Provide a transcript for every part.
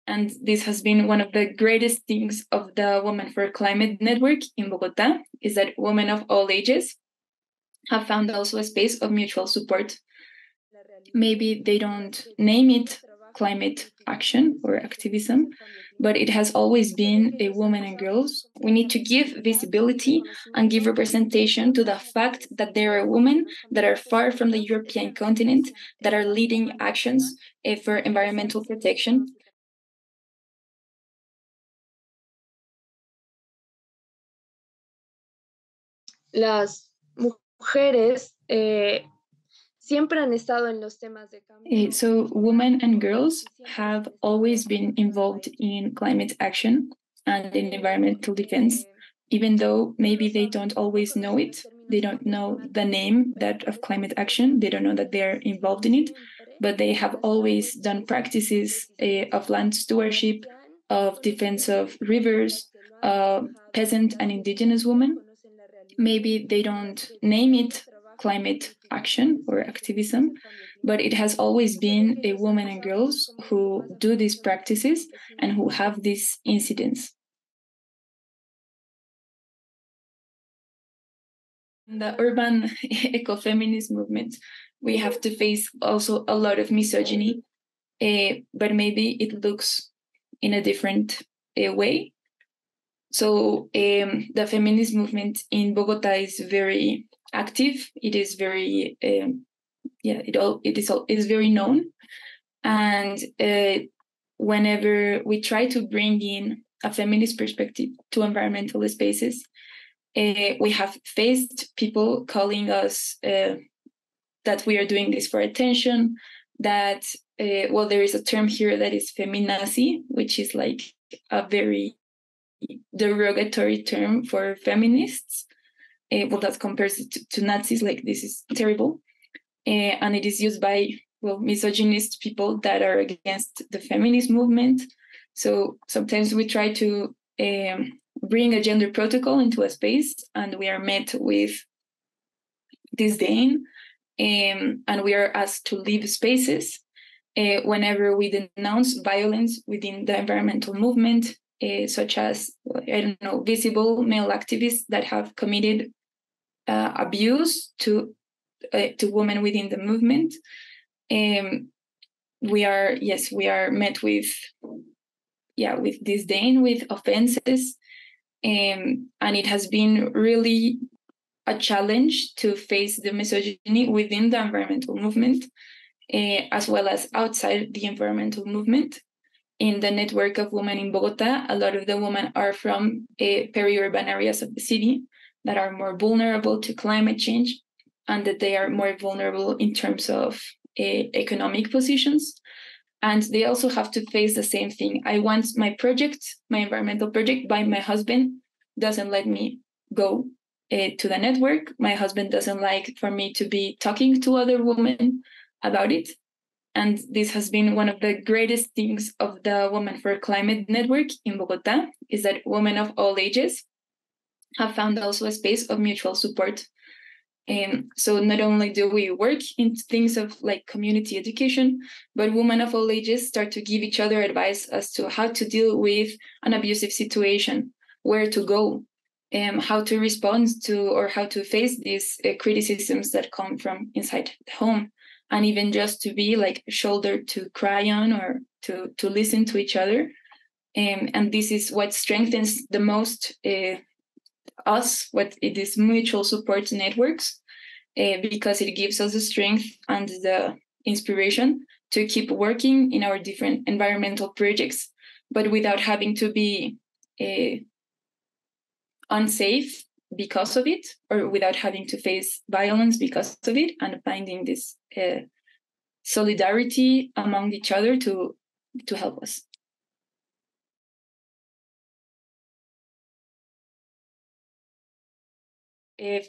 And this has been one of the greatest things of the Women for Climate Network in Bogotá, is that women of all ages have found also a space of mutual support. Maybe they don't name it climate action or activism, but it has always been a women and girls. We need to give visibility and give representation to the fact that there are women that are far from the European continent that are leading actions for environmental protection. Las mujeres siempre han estado en los temas de cambio. So women and girls have always been involved in climate action and in environmental defense, even though maybe they don't always know it. They don't know the name that of climate action. They don't know that they're involved in it, but they have always done practices of land stewardship, of defense of rivers, peasant and indigenous women. Maybe they don't name it climate action or activism, but it has always been a women and girls who do these practices and who have these incidents. In the urban ecofeminist movement, we have to face also a lot of misogyny, but maybe it looks in a different way. So the feminist movement in Bogotá is very active. It is very, it is very known. And whenever we try to bring in a feminist perspective to environmental spaces, we have faced people calling us that we are doing this for attention, that, there is a term here that is feminazi, which is like a very derogatory term for feminists. That compares it to Nazis, like this is terrible. And it is used by, misogynist people that are against the feminist movement. So sometimes we try to bring a gender protocol into a space and we are met with disdain, and we are asked to leave spaces whenever we denounce violence within the environmental movement, such as, visible male activists that have committed abuse to women within the movement. We are met with disdain, with offenses, and it has been really a challenge to face the misogyny within the environmental movement, as well as outside the environmental movement. In the network of women in Bogotá, a lot of the women are from peri-urban areas of the city that are more vulnerable to climate change, and that they are more vulnerable in terms of economic positions. And they also have to face the same thing. My environmental project by my husband doesn't let me go to the network. My husband doesn't like for me to be talking to other women about it. And this has been one of the greatest things of the Women for Climate Network in Bogotá, is that women of all ages have found also a space of mutual support. So not only do we work in things of like community education, but women of all ages start to give each other advice as to how to deal with an abusive situation, where to go, how to respond to or how to face these criticisms that come from inside the home, and even just to be like a shoulder to cry on or to listen to each other. And this is what strengthens the most us, what it is mutual support networks, because it gives us the strength and the inspiration to keep working in our different environmental projects, but without having to be unsafe because of it, or without having to face violence because of it, and finding this solidarity among each other to help us.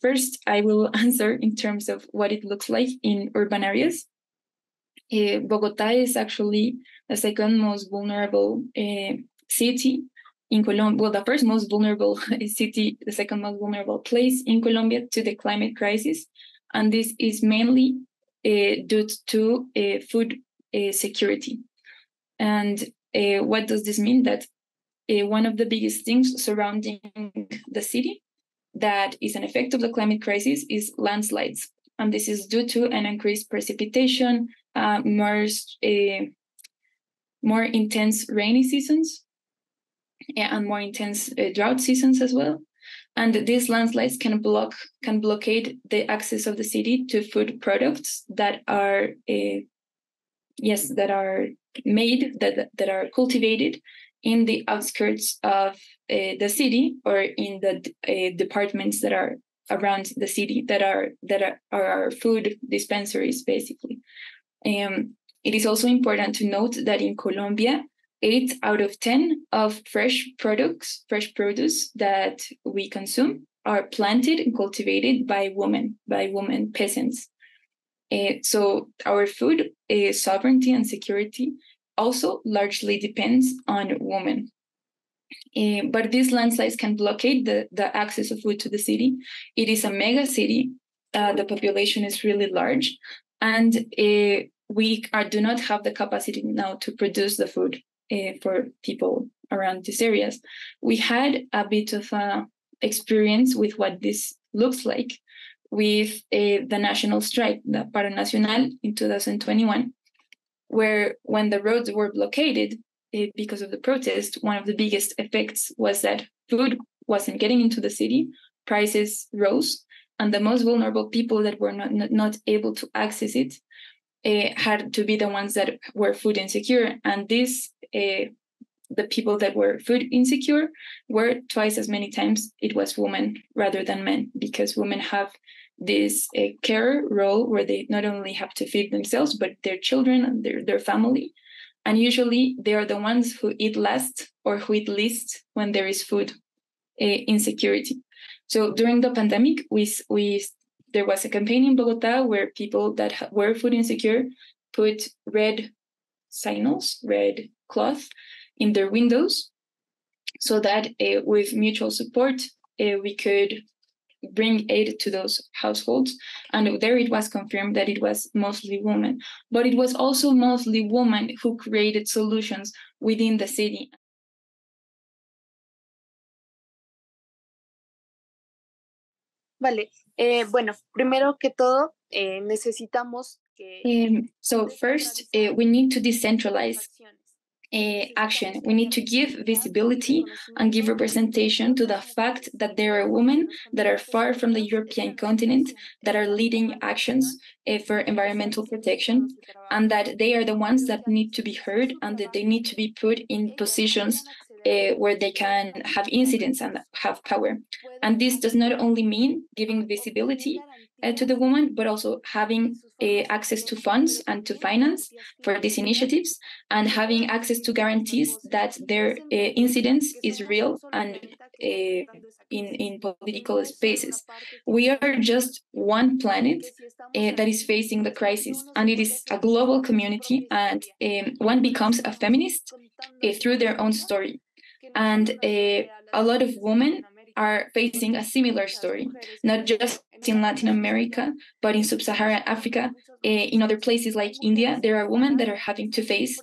First, I will answer in terms of what it looks like in urban areas. Bogotá is actually the second most vulnerable city in Colombia. Well, the first most vulnerable city, the second most vulnerable place in Colombia to the climate crisis. And this is mainly due to food security. And what does this mean? That one of the biggest things surrounding the city that is an effect of the climate crisis is landslides. And this is due to an increased precipitation, more intense rainy seasons, and more intense drought seasons as well. And these landslides can blockade the access of the city to food products that are that are made, that are cultivated in the outskirts of the city, or in the departments that are around the city, that are our food dispensaries, basically. It is also important to note that in Colombia, 8 out of 10 of fresh produce that we consume are planted and cultivated by women peasants. So our food sovereignty and security also largely depends on women. But these landslides can blockade the access of food to the city. It is a mega city. The population is really large, and we do not have the capacity now to produce the food for people around these areas. We had a bit of experience with what this looks like with the national strike, the Paro Nacional, in 2021, where when the roads were blockaded because of the protest, one of the biggest effects was that food wasn't getting into the city, prices rose, and the most vulnerable people that were not able to access it had to be the ones that were food insecure. And this, the people that were food insecure were twice as many times it was women rather than men, because women have this care role where they not only have to feed themselves, but their children and their family. And usually they are the ones who eat last or who eat least when there is food insecurity. So during the pandemic, there was a campaign in Bogotá where people that were food insecure put red signals, red cloth in their windows, so that with mutual support, we could bring aid to those households. And there it was confirmed that it was mostly women, but it was also mostly women who created solutions within the city. Vale, bueno, primero que todo, necesitamos que... So first, we need to decentralize action. We need to give visibility and give representation to the fact that there are women that are far from the European continent that are leading actions for environmental protection, and that they are the ones that need to be heard, and that they need to be put in positions where they can have incidence and have power. And this does not only mean giving visibility to the woman, but also having access to funds and to finance for these initiatives, and having access to guarantees that their incidence is real and in political spaces. We are just one planet that is facing the crisis, and it is a global community, and one becomes a feminist through their own story. And a lot of women are facing a similar story, not just in Latin America, but in Sub-Saharan Africa, in other places like India. There are women that are having to face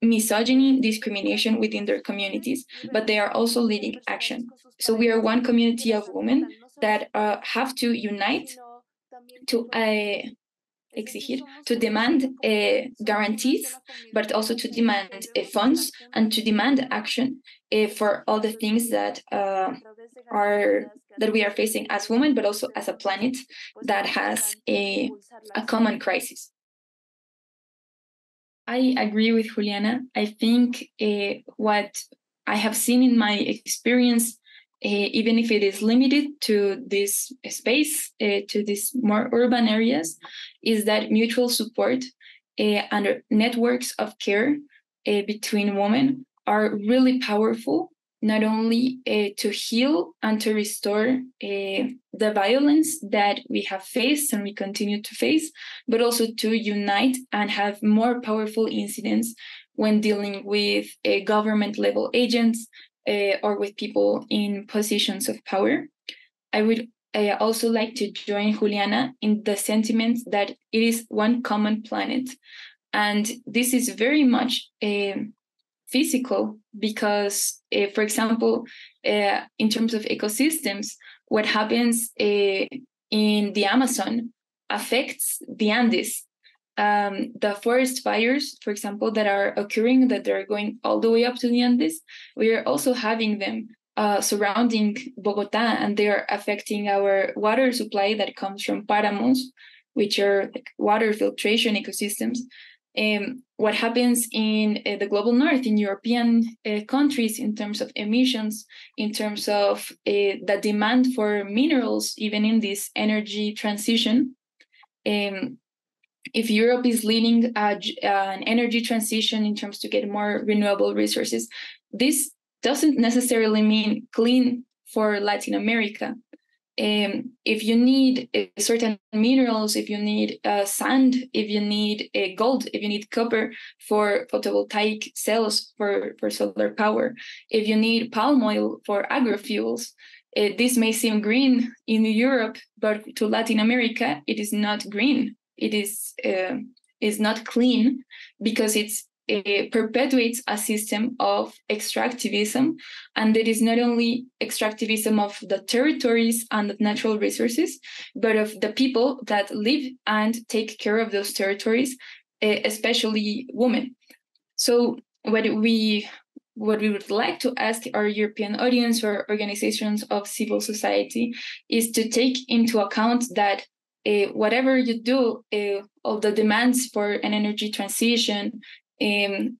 misogyny, discrimination within their communities, but they are also leading action. So we are one community of women that have to unite to exigir, to demand guarantees, but also to demand funds and to demand action for all the things that we are facing as women, but also as a planet that has a common crisis. I agree with Juliana. I think what I have seen in my experience, even if it is limited to this space, to these more urban areas, is that mutual support and networks of care between women are really powerful, not only to heal and to restore the violence that we have faced and we continue to face, but also to unite and have more powerful incidents when dealing with government level agents, or with people in positions of power. I would also like to join Juliana in the sentiment that it is one common planet. And this is very much physical because, for example, in terms of ecosystems, what happens in the Amazon affects the Andes. The forest fires, for example, that are occurring, that they're going all the way up to the Andes, we are also having them surrounding Bogotá, and they are affecting our water supply that comes from páramos, which are like water filtration ecosystems. What happens in the global north, in European countries, in terms of emissions, in terms of the demand for minerals, even in this energy transition. If Europe is leading an energy transition in terms to get more renewable resources, this doesn't necessarily mean clean for Latin America. If you need certain minerals, if you need sand, if you need gold, if you need copper for photovoltaic cells for solar power, if you need palm oil for agrofuels, this may seem green in Europe, but to Latin America, it is not green. It is not clean because it perpetuates a system of extractivism, and it is not only extractivism of the territories and the natural resources, but of the people that live and take care of those territories, especially women. So what we would like to ask our European audience or organizations of civil society is to take into account that whatever you do, all the demands for an energy transition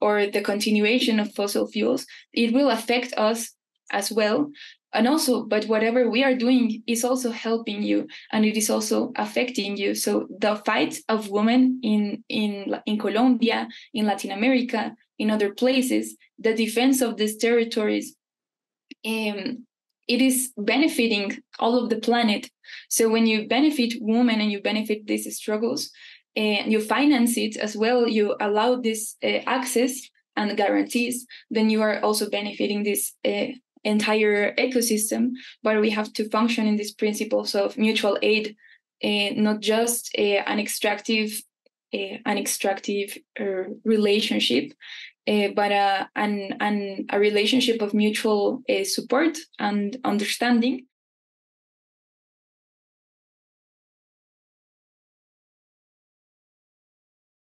or the continuation of fossil fuels, it will affect us as well. And also, but whatever we are doing is also helping you, and it is also affecting you. So the fight of women in Colombia, in Latin America, in other places, the defense of these territories, it is benefiting all of the planet. So when you benefit women and you benefit these struggles, and you finance it as well, you allow this access and guarantees, then you are also benefiting this entire ecosystem. But we have to function in these principles of mutual aid, not just an extractive relationship, but a relationship of mutual support and understanding,